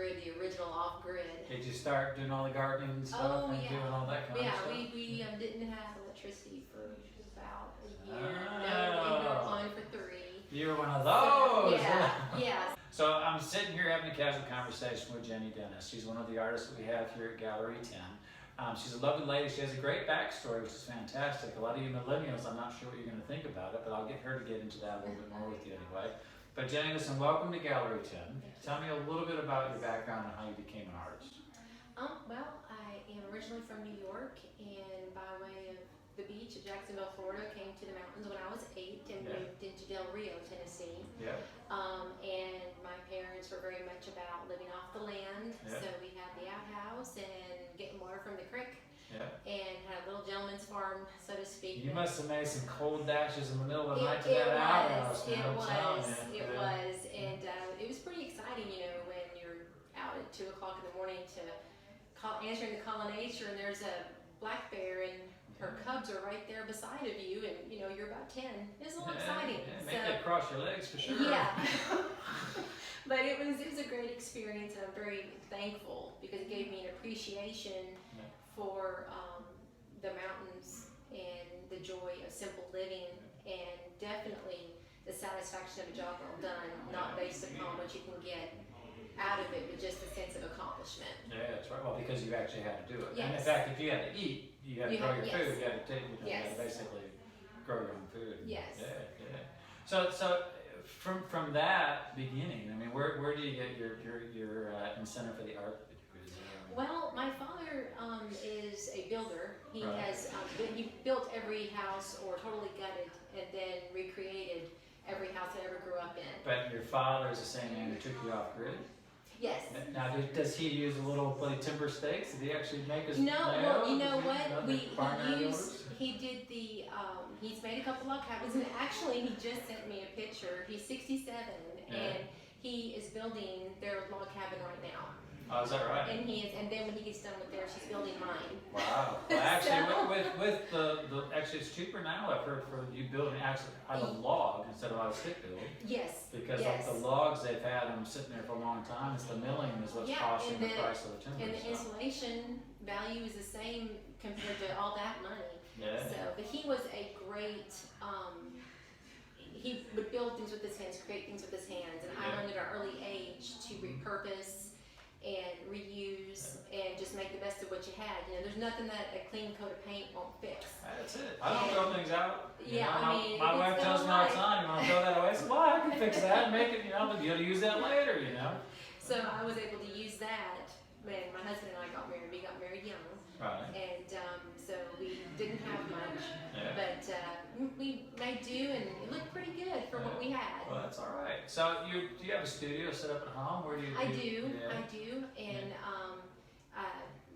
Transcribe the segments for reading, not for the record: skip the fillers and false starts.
off-grid, the original off-grid. Did you start doing all the gardening stuff and doing all that kind of stuff? Yeah, we didn't have electricity for about a year. No, indoor plumbing for 3. You were one of those. Yeah. So I'm sitting here having a casual conversation with Jenny Dennis. She's one of the artists that we have here at Gallery 10. She's a lovely lady. She has a great backstory, which is fantastic. A lot of you millennials, I'm not sure what you're going to think about it, but I'll get her to get into that a little bit more with you anyway. But Jenny, listen, welcome to Gallery 10. Tell me a little bit about your background and how you became an artist. Well, I am originally from New York, and by way of the beach of Jacksonville, Florida, came to the mountains when I was 8 and moved into Del Rio, Tennessee. Yeah. And my parents were very much about living off the land, so we had the outhouse and getting water from the creek. Yeah. And had a little gentleman's farm, so to speak. You must have made some cold dashes in the middle of the night to that outhouse. It was, and it was pretty exciting, you know, when you're out at 2 o'clock in the morning answering the call of nature, and there's a black bear and her cubs are right there beside of you, and you know you're about 10. It was a little exciting. Yeah, make that cross your legs for sure. Yeah. But it was a great experience, and I'm very thankful because it gave me an appreciation for the mountains and the joy of simple living, and definitely the satisfaction of a job well done, not based upon what you can get out of it, but just a sense of accomplishment. Yeah, that's right. Well, because you actually had to do it. Yes. And in fact, if you had to eat, you had to grow your food. You had to take, you had to basically grow your own food. Yes. Yeah. So from that beginning, I mean, where do you get your incentive for the art? Well, my father is a builder. He has he built every house or totally gutted and then recreated every house I ever grew up in. But your father is the same man who took you off grid? Yes. Now, does he use a little timber stakes? Did he actually make his well, you know what? He did the, he's made a couple log cabins, and actually he just sent me a picture. He's 67, and he is building their log cabin right now. Oh, is that right? And then when he gets done with theirs, he's building mine. Wow. Well, actually, with the actually, it's cheaper now. I've heard for you building actually out of log instead of out of stick build. Yes. Because like the logs they've had them sitting there for a long time. It's the milling is what's costing the price of the timber. And the insulation value is the same compared to all that money. Yeah. So, but he was a great. He would build things with his hands, create things with his hands, and I learned at an early age to repurpose and reuse and just make the best of what you had. You know, there's nothing that a clean coat of paint won't fix. That's it. I don't throw things out. I mean, my wife tells me all the time, you want to throw that away? I said, well, I can fix that and make it, but you'll use that later, So I was able to use that when my husband and I got married. We got married young. Right. And so we didn't have much, but we made do, and it looked pretty good for what we had. Well, that's all right. So do you have a studio set up at home? Where do you? I do, and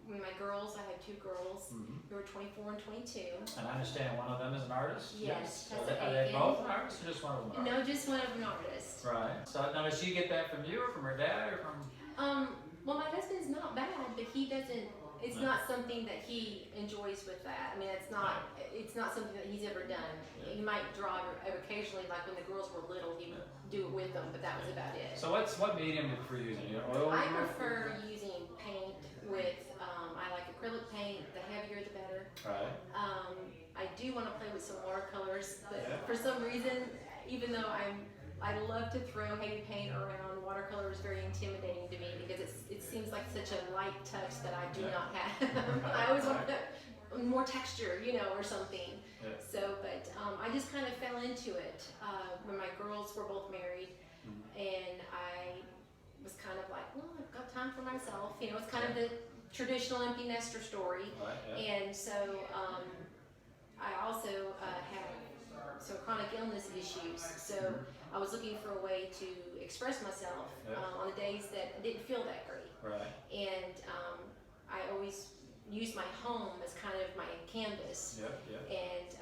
when my girls, I have 2 girls who are 24 and 22. And I understand one of them is an artist. Yes. Are they both artists, or just one of them? No, just one of them an artist. Right. So now, does she get that from you, or from her dad, or from? Well, my husband's not bad, but he doesn't. It's not something that he enjoys with that. I mean, it's not something that he's ever done. He might draw occasionally, like when the girls were little, he would do it with them, but that was about it. So what medium do you prefer using? Oil? I prefer using paint with, I like acrylic paint, the heavier the better. Right. I do want to play with some watercolors, but for some reason, even though I love to throw heavy paint around, watercolor is very intimidating to me because it seems like such a light touch that I do not have. I always want more texture, or something. Yeah. So, but I just kind of fell into it when my girls were both married, and I was kind of like, well, I've got time for myself. It's kind of the traditional empty nester story. Right, and so I also had some chronic illness issues, so I was looking for a way to express myself on the days that I didn't feel that great. Right. And I always used my home as kind of my canvas. And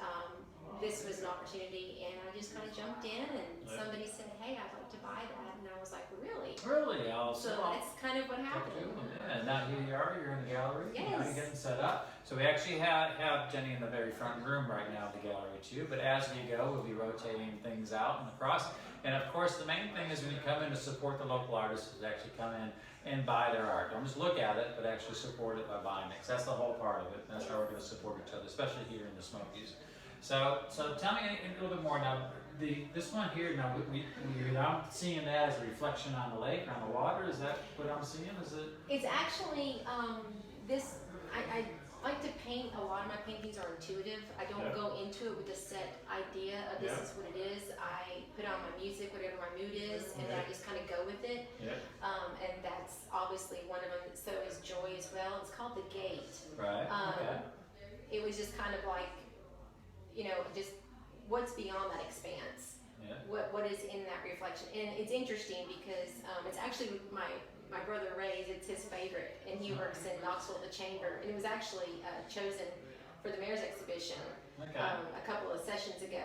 this was an opportunity, and I just kind of jumped in, and somebody said, hey, I'd like to buy that, and I was like, really? Really? So that's kind of what happened. And now here you are, you're in the gallery. Yes. Now you're getting set up. So we actually have Jenny in the very front room right now at the gallery too, but as we go, we'll be rotating things out and across. And of course, the main thing is when you come in to support the local artists, is actually come in and buy their art. Don't just look at it, but actually support it by buying it. 'Cause that's the whole part of it. That's how we're going to support each other, especially here in the Smokies. So tell me a little bit more now. This one here, now I'm seeing that as a reflection on the lake, on the water. Is that what I'm seeing? Is it? It's actually this. I like to paint. A lot of my paintings are intuitive. I don't go into it with a set idea of this is what it is. I put on my music, whatever my mood is, and I just kind of go with it. And that's obviously one of them. So is Joy as well. It's called The Gate. Right. It was just kind of like, just what's beyond that expanse. What is in that reflection. And it's interesting because it's actually my brother Ray's, it's his favorite, and he works in Knoxville at the Chamber, and it was actually chosen for the Mayor's exhibition a couple of sessions ago.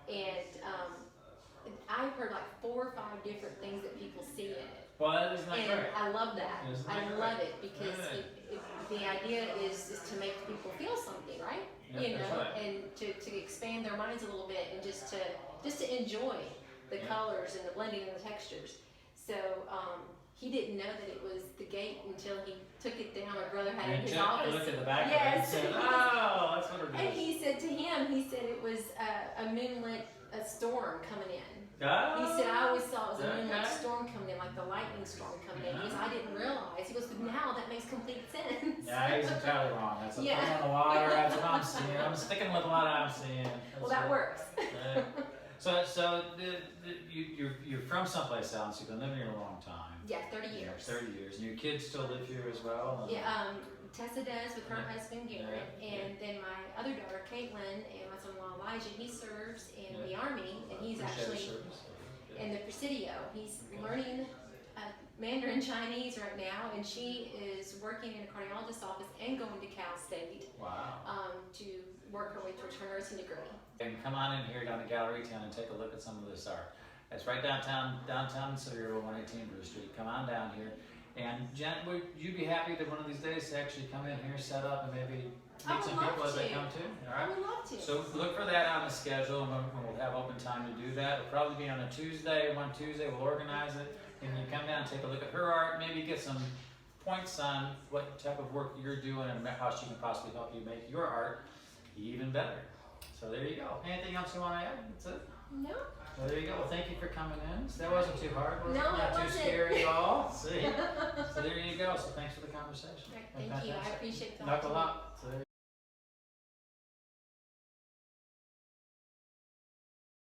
And I've heard like 4 or 5 different things that people see in it. Well, that is not and great. I love that. I love it because Right. the idea is to make people feel something, right? And to expand their minds a little bit, and just to enjoy the colors and the blending and the textures. So he didn't know that it was The Gate until he took it down. My brother had it in his office. Look at the back Yes. of it and said, "Oh, that's what it is." And he said to him, it was a moonlit storm coming in. Oh, He said, I always thought it was a moonlit okay. storm coming in, like the lightning storm coming in. He goes, I didn't realize. He goes, but now that makes complete sense. Yeah, he's entirely wrong. That's a Yeah. thing on the water. That's what I'm seeing. I'm sticking with what I'm seeing. Well, that works. So you're from someplace else. You've been living here a long time. Yeah, 30 years. 30 years. And your kids still live here as well? Yeah, Tessa does with her husband Garrett, and then my other daughter Caitlin and my son-in-law Elijah. He serves in the Army, and he's actually in the Presidio. He's learning Mandarin Chinese right now, and she is working in a cardiologist's office and going to Cal State to work her way towards her nursing degree. And come on in here down to Gallery 10 and take a look at some of this art. It's right downtown Sevierville, 118 Bruce Street. Come on down here. And Jen, would you be happy that one of these days to actually come in here, set up, and maybe meet some people as they come too? All right. I would love to. So look for that on the schedule, and we'll have open time to do that. It'll probably be on a Tuesday. One Tuesday, we'll organize it, and you come down and take a look at her art, maybe get some points on what type of work you're doing and how she can possibly help you make your art even better. So there you go. Anything else you want to add? That's it? No. Well, there you go. Well, thank you for coming in. So that wasn't too hard. Was No, it? Not it too wasn't. scary at all. See? So there you go. So thanks for the conversation. Thank you. I appreciate the Knuckle opportunity. up. So there